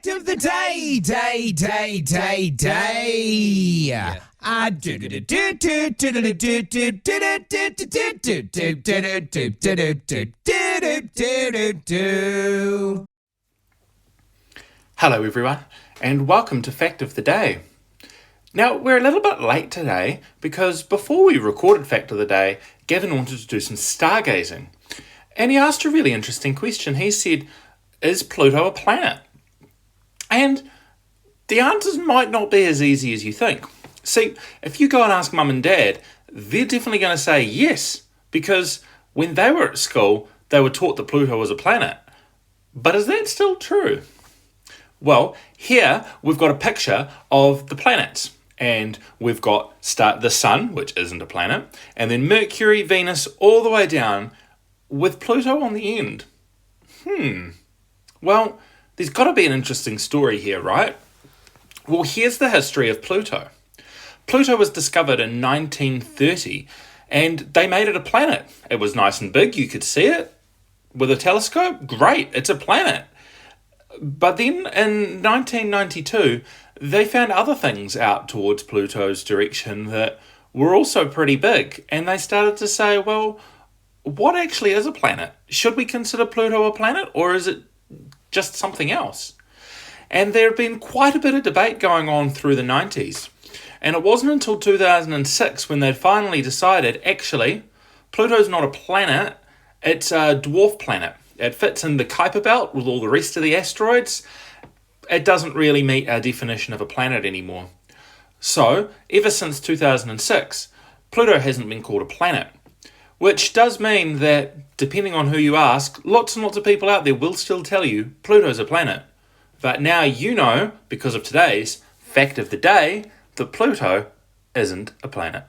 Fact of the day, day. Hello everyone, and welcome to Fact of the Day. Now, we're a little bit late today because before we recorded Fact of the Day, Gavin wanted to do some stargazing. And he asked a really interesting question. He said, is Pluto a planet? And the answers might not be as easy as you think. See, if you go and ask mum and dad, they're definitely going to say yes, because when they were at school, they were taught that Pluto was a planet. But is that still true? Well, here we've got a picture of the planets, and we've got the Sun, which isn't a planet, and then Mercury, Venus, all the way down, with Pluto on the end. Well, there's got to be an interesting story here, right? Well, here's the history of Pluto. Pluto was discovered in 1930, and they made it a planet. It was nice and big, you could see it with a telescope. Great, it's a planet. But then in 1992, they found other things out towards Pluto's direction that were also pretty big. And they started to say, well, what actually is a planet? Should we consider Pluto a planet, or is it just something else? And there had been quite a bit of debate going on through the 90s. And it wasn't until 2006 when they finally decided, actually, Pluto's not a planet, it's a dwarf planet. It fits in the Kuiper belt with all the rest of the asteroids. It doesn't really meet our definition of a planet anymore. So, ever since 2006, Pluto hasn't been called a planet. Which does mean that, depending on who you ask, lots and lots of people out there will still tell you Pluto's a planet. But now you know, because of today's Fact of the Day, that Pluto isn't a planet.